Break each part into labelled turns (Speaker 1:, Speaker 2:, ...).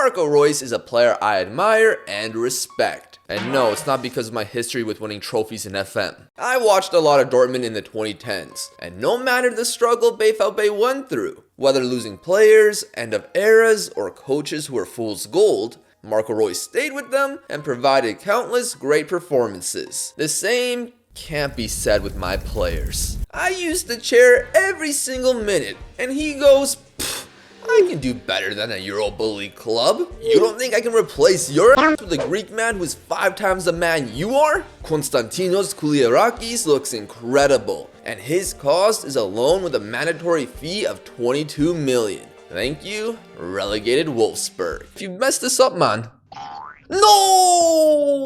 Speaker 1: Marco Reus is a player I admire and respect. And no, it's not because of my history with winning trophies in FM. I watched a lot of Dortmund in the 2010s, and no matter the struggle BVB went through, whether losing players, end of eras, or coaches who were fool's gold, Marco Reus stayed with them and provided countless great performances. The same can't be said with my players. I use the chair every single minute, and he goes, I can do better than a Europa League club. You don't think I can replace your ass with a Greek man who's 5 times the man you are? Konstantinos Kouliarakis looks incredible, and his cost is alone with a mandatory fee of 22 million. Thank you, relegated Wolfsburg. If you messed this up, man. No!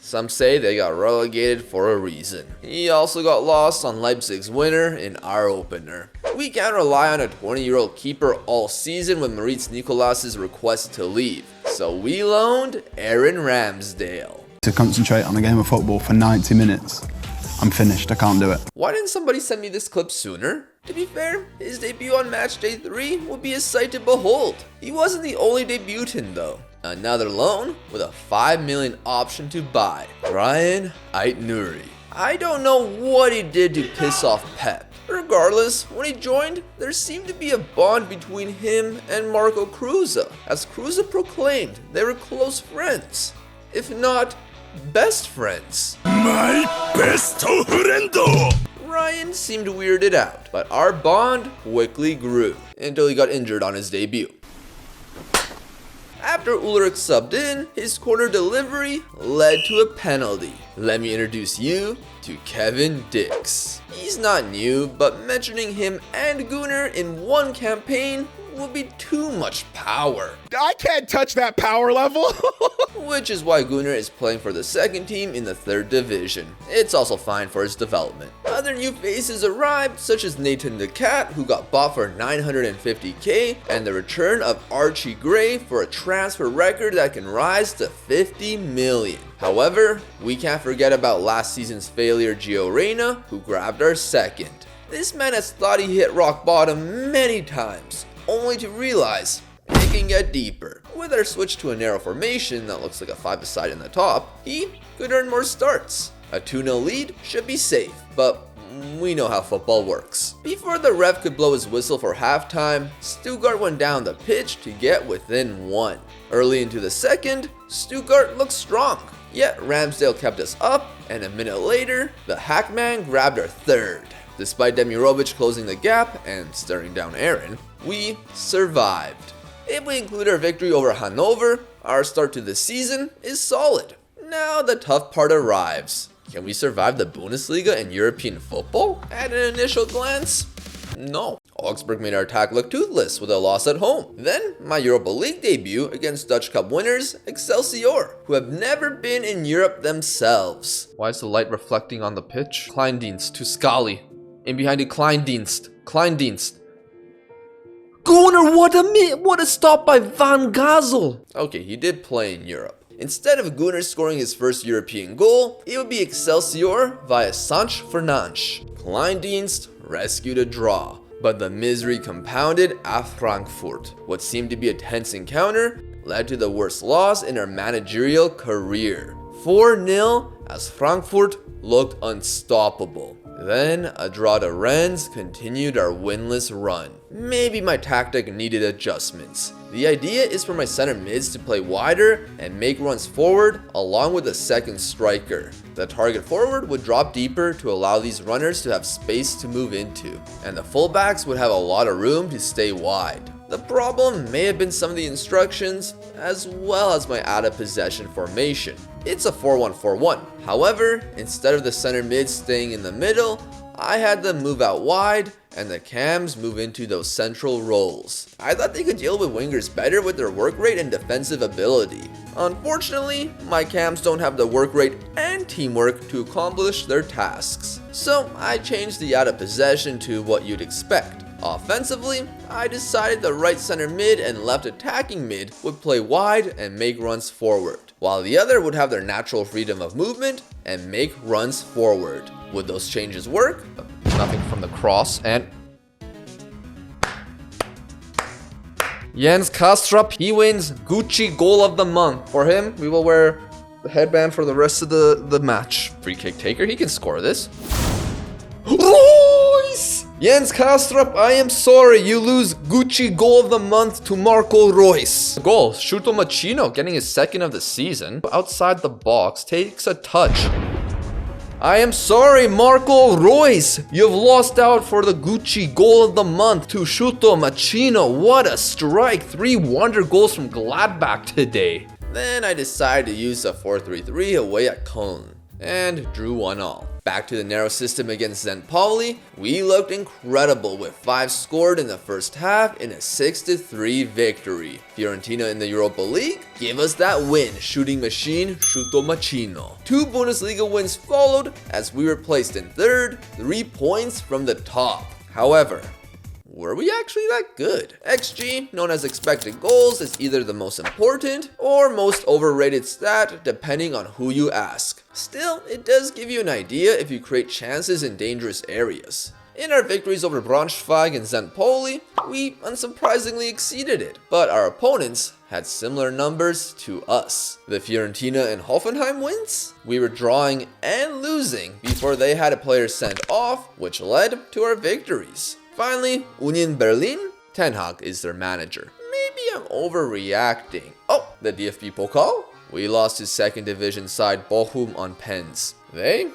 Speaker 1: Some say they got relegated for a reason. He also got lost on Leipzig's winner in our opener. We can't rely on a 20-year-old keeper all season with Maurice Nicolas's request to leave. So we loaned Aaron Ramsdale.
Speaker 2: To concentrate on a game of football for 90 minutes. I'm finished, I can't do it.
Speaker 1: Why didn't somebody send me this clip sooner? To be fair, his debut on match day 3 would be a sight to behold. He wasn't the only debutant though. Another loan with a 5 million option to buy, Ryan Aït-Nouri. I don't know what he did to piss off Pep. Regardless, when he joined, there seemed to be a bond between him and Marco Reus, as Reus proclaimed they were close friends, if not best friends.
Speaker 3: My best friend!
Speaker 1: Ryan seemed weirded out, but our bond quickly grew until he got injured on his debut. After Ulrich subbed in, his corner delivery led to a penalty. Let me introduce you to Kevin Dix. He's not new, but mentioning him and Gunnar in one campaign would be too much power.
Speaker 3: I can't touch that power level.
Speaker 1: Which is why Gunnar is playing for the second team in the 3rd division. It's also fine for his development. Other new faces arrived, such as Nathan the Cat, who got bought for 950k, and the return of Archie Gray for a transfer record that can rise to 50 million. However, we can't forget about last season's failure Gio Reyna, who grabbed our second. This man has thought he hit rock bottom many times, only to realize it can get deeper. With our switch to a narrow formation that looks like a 5-a-side in the top, he could earn more starts. A 2-0 lead should be safe, but we know how football works. Before the ref could blow his whistle for halftime, Stuttgart went down the pitch to get within 1. Early into the second, Stuttgart looked strong, yet Ramsdale kept us up, and a minute later, the Hackman grabbed our 3rd. Despite Demirovic closing the gap and staring down Aaron, we survived. If we include our victory over Hannover, our start to the season is solid. Now the tough part arrives. Can we survive the Bundesliga and European football? At an initial glance, no. Augsburg made our attack look toothless with a loss at home. Then, my Europa League debut against Dutch Cup winners Excelsior, who have never been in Europe themselves. Why is the light reflecting on the pitch? Kleindienst to Scali. In behind it, Kleindienst. Gunnar, what a stop by Van Gazel. Okay, he did play in Europe. Instead of Gunnar scoring his first European goal, it would be Excelsior via Sanch Fernandes. Kleindienst rescued a draw, but the misery compounded at Frankfurt. What seemed to be a tense encounter led to the worst loss in our managerial career. 4-0 as Frankfurt looked unstoppable. Then a draw to Rennes continued our winless run. Maybe my tactic needed adjustments. The idea is for my center mids to play wider and make runs forward along with a second striker. The target forward would drop deeper to allow these runners to have space to move into, and the fullbacks would have a lot of room to stay wide. The problem may have been some of the instructions, as well as my out of possession formation. It's a 4-1-4-1. However, instead of the center mid staying in the middle, I had them move out wide and the cams move into those central roles. I thought they could deal with wingers better with their work rate and defensive ability. Unfortunately, my cams don't have the work rate and teamwork to accomplish their tasks. So I changed the out of possession to what you'd expect. Offensively, I decided the right center mid and left attacking mid would play wide and make runs forward, while the other would have their natural freedom of movement and make runs forward. Would those changes work? Nothing from the cross, and Jens Kastrup, he wins Gucci Goal of the Month. For him, we will wear the headband for the rest of the match. Free kick taker, he can score this. Reus! Jens Kastrup, I am sorry, you lose Gucci Goal of the Month to Marco Reus. Goal, Shuto Machino getting his second of the season. Outside the box, takes a touch. I am sorry, Marco Reus. You've lost out for the Gucci Goal of the Month to Shuto Machino. What a strike. 3 wonder goals from Gladbach today. Then I decided to use a 4-3-3 away at Cologne and drew 1-1. Back to the narrow system against St. Pauli, we looked incredible with 5 scored in the first half in a 6-3 victory. Fiorentina in the Europa League gave us that win, shooting machine Shuto Machino. 2 Bundesliga wins followed as we were placed in 3rd, 3 points from the top. However, were we actually that good? XG, known as expected goals, is either the most important or most overrated stat depending on who you ask. Still, it does give you an idea if you create chances in dangerous areas. In our victories over Braunschweig and St. Pauli, we unsurprisingly exceeded it, but our opponents had similar numbers to us. The Fiorentina and Hoffenheim wins? We were drawing and losing before they had a player sent off, which led to our victories. Finally, Union Berlin, Ten Hag is their manager. Maybe I'm overreacting. Oh, the DFB-Pokal? We lost to 2nd division side Bochum on pens. They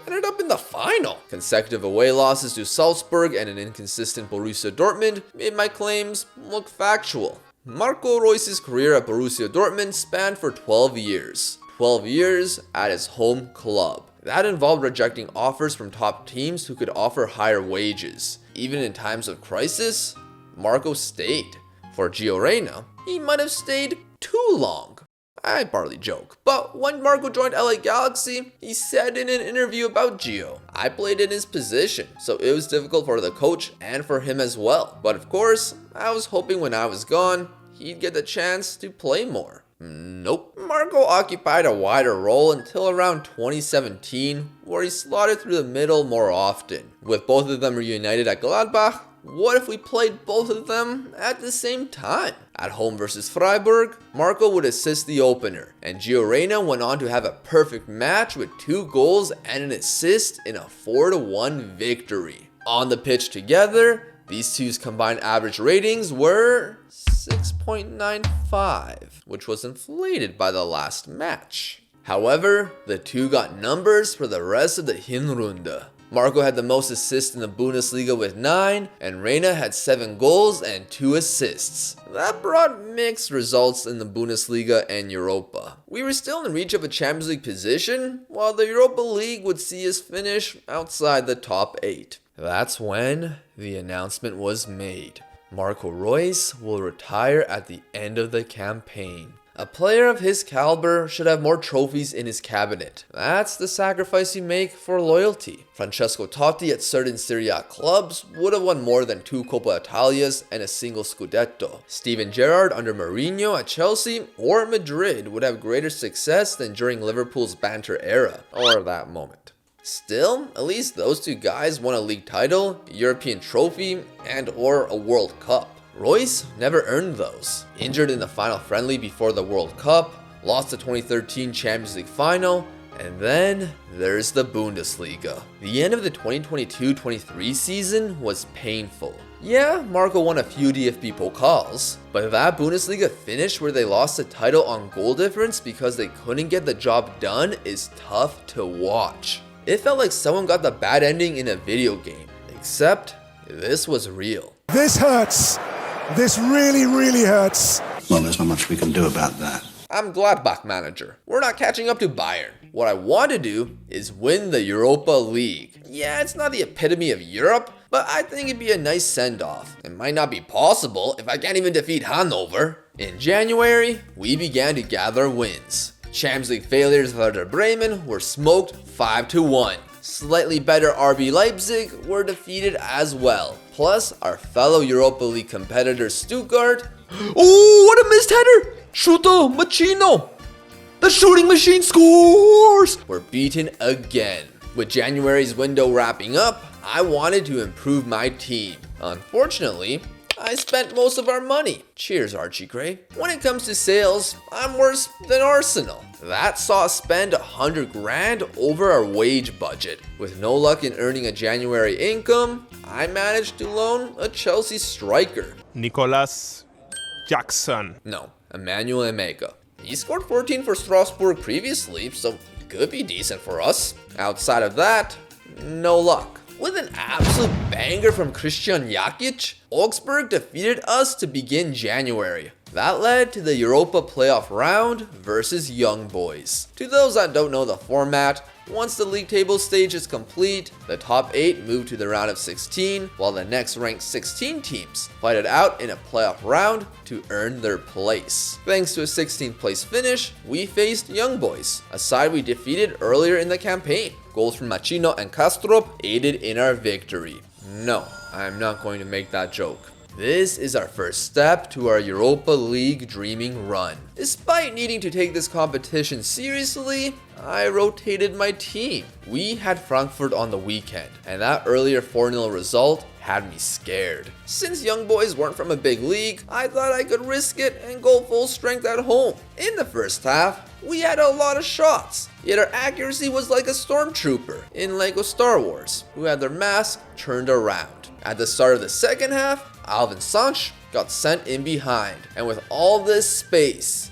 Speaker 1: ended up in the final. Consecutive away losses to Salzburg and an inconsistent Borussia Dortmund made my claims look factual. Marco Reus' career at Borussia Dortmund spanned for 12 years. 12 years at his home club. That involved rejecting offers from top teams who could offer higher wages. Even in times of crisis, Marco stayed. For Gio Reyna, he might have stayed too long. I partly joke, but when Marco joined LA Galaxy, he said in an interview about Gio, I played in his position, so it was difficult for the coach and for him as well. But of course, I was hoping when I was gone, he'd get the chance to play more. Nope. Marco occupied a wider role until around 2017, where he slotted through the middle more often. With both of them reunited at Gladbach, what if we played both of them at the same time? At home versus Freiburg, Marco would assist the opener, and Gio Reyna went on to have a perfect match with 2 goals and an assist in a 4-1 victory. On the pitch together, these two's combined average ratings were 6.95, which was inflated by the last match. However, the two got numbers for the rest of the Hinrunde. Marco had the most assists in the Bundesliga with 9, and Reyna had 7 goals and 2 assists. That brought mixed results in the Bundesliga and Europa. We were still in reach of a Champions League position, while the Europa League would see us finish outside the top 8. That's when the announcement was made. Marco Reus will retire at the end of the campaign. A player of his caliber should have more trophies in his cabinet. That's the sacrifice you make for loyalty. Francesco Totti at certain Serie A clubs would have won more than 2 Coppa Italias and a single Scudetto. Steven Gerrard under Mourinho at Chelsea or Madrid would have greater success than during Liverpool's banter era, or that moment. Still, at least those 2 guys won a league title, a European trophy, and or a World Cup. Reus never earned those. Injured in the final friendly before the World Cup, lost the 2013 Champions League final, and then there's the Bundesliga. The end of the 2022-23 season was painful. Yeah, Marco won a few DFB-Pokals, but that Bundesliga finish where they lost the title on goal difference because they couldn't get the job done is tough to watch. It felt like someone got the bad ending in a video game, except this was real.
Speaker 3: This hurts. This really, really hurts.
Speaker 4: Well, there's not much we can do about that.
Speaker 1: I'm Gladbach manager. We're not catching up to Bayern. What I want to do is win the Europa League. Yeah, it's not the epitome of Europe, but I think it'd be a nice send-off. It might not be possible if I can't even defeat Hannover. In January, we began to gather wins. Champions League failures of Werder Bremen were smoked 5-1. Slightly better RB Leipzig were defeated as well. Plus, our fellow Europa League competitor Stuttgart. Oh, what a missed header! Shuto Machino! The shooting machine scores! Were beaten again. With January's window wrapping up, I wanted to improve my team. Unfortunately, I spent most of our money. Cheers, Archie Gray. When it comes to sales, I'm worse than Arsenal. That saw us spend 100 grand over our wage budget. With no luck in earning a January income, I managed to loan a Chelsea striker.
Speaker 5: Nicolas Jackson.
Speaker 1: No, Emmanuel Emeka. He scored 14 for Strasbourg previously, so he could be decent for us. Outside of that, no luck. With an absolute banger from Christian Jakic, Augsburg defeated us to begin January. That led to the Europa playoff round versus Young Boys. To those that don't know the format, once the league table stage is complete, the top 8 move to the round of 16, while the next ranked 16 teams fight it out in a playoff round to earn their place. Thanks to a 16th place finish, we faced Young Boys, a side we defeated earlier in the campaign. Goals from Machino and Kastrop aided in our victory. No, I'm not going to make that joke. This is our first step to our Europa League dreaming run. Despite needing to take this competition seriously, I rotated my team. We had Frankfurt on the weekend, and that earlier 4-0 result had me scared. Since Young Boys weren't from a big league, I thought I could risk it and go full strength at home. In the first half, we had a lot of shots, yet our accuracy was like a stormtrooper in LEGO Star Wars, who had their mask turned around. At the start of the second half, Alvin Sanch got sent in behind, and with all this space,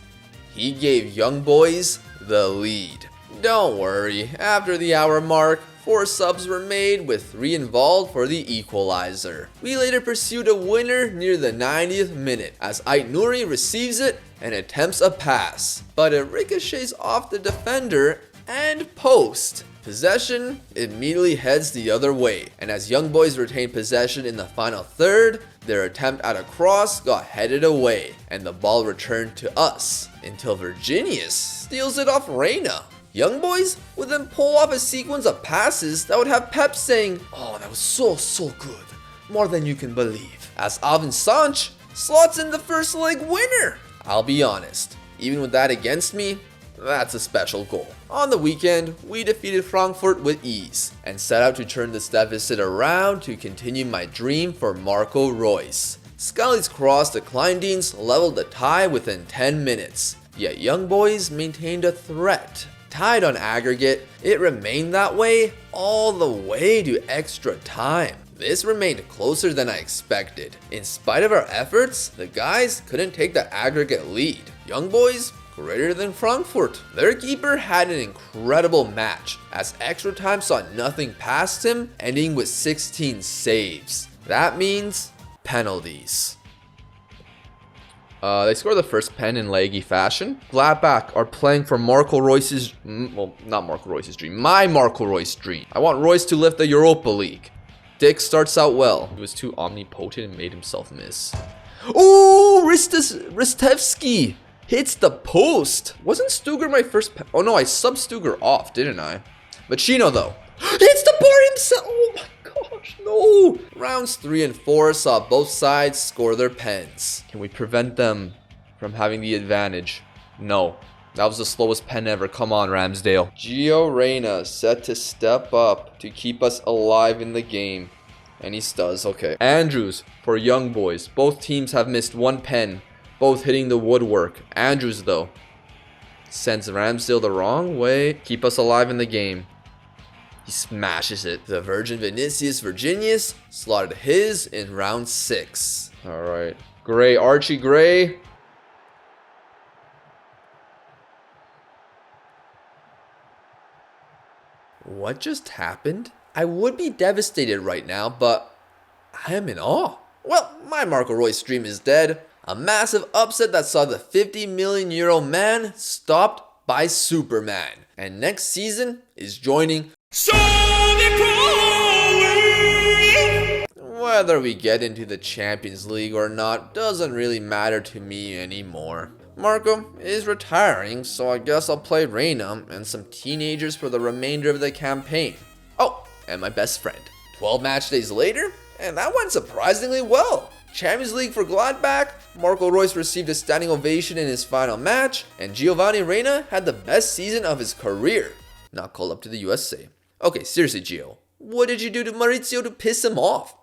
Speaker 1: he gave Young Boys the lead. Don't worry, after the hour mark, 4 subs were made with 3 involved for the equalizer. We later pursued a winner near the 90th minute as Ait Nouri receives it and attempts a pass, but it ricochets off the defender and post. Possession immediately heads the other way, and as Young Boys retained possession in the final third, their attempt at a cross got headed away, and the ball returned to us, until Virginius steals it off Reyna. Young Boys would then pull off a sequence of passes that would have Pep saying, "Oh, that was so good, more than you can believe," as Alvin Sanch slots in the first leg winner. I'll be honest, even with that against me, that's a special goal. On the weekend, we defeated Frankfurt with ease and set out to turn this deficit around to continue my dream for Marco Reus. Scully's cross to Kleindienst leveled the tie within 10 minutes, yet Young Boys maintained a threat. Tied on aggregate, it remained that way all the way to extra time. This remained closer than I expected. In spite of our efforts, the guys couldn't take the aggregate lead. Young Boys greater than Frankfurt. Their keeper had an incredible match, as extra time saw nothing past him, ending with 16 saves. That means penalties. They scored the first pen in leggy fashion. Gladbach are playing for Marco Reus's, well, not Marco Reus's dream, my Marco Reus dream. I want Reus to lift the Europa League. Dick starts out well. He was too omnipotent and made himself miss. Ooh, Ristevski hits the post. Wasn't Stuger my first? Oh no, I subbed Stuger off, didn't I? But Chino though hits the bar himself. Oh my gosh, no. Rounds 3 and 4 saw both sides score their pens. Can we prevent them from having the advantage? No. That was the slowest pen ever. Come on, Ramsdale. Gio Reyna set to step up to keep us alive in the game. And he does, okay. Andrews for Young Boys. Both teams have missed 1 pen, both hitting the woodwork. Andrews, though, sends Ramsdale the wrong way. Keep us alive in the game. He smashes it. The Virgin Vinicius Virginius slotted his in round 6. All right. Gray, Archie Gray. What just happened? I would be devastated right now, but I am in awe. Well, my Marco Reus dream is dead. A massive upset that saw the 50 million euro man stopped by Superman. And next season is joining Whether we get into the Champions League or not doesn't really matter to me anymore. Marco is retiring, so I guess I'll play Reyna and some teenagers for the remainder of the campaign. Oh, and my best friend. 12 match days later, and that went surprisingly well. Champions League for Gladbach, Marco Reus received a standing ovation in his final match, and Giovanni Reyna had the best season of his career. Not called up to the USA. Okay, seriously, Gio, what did you do to Maurizio to piss him off?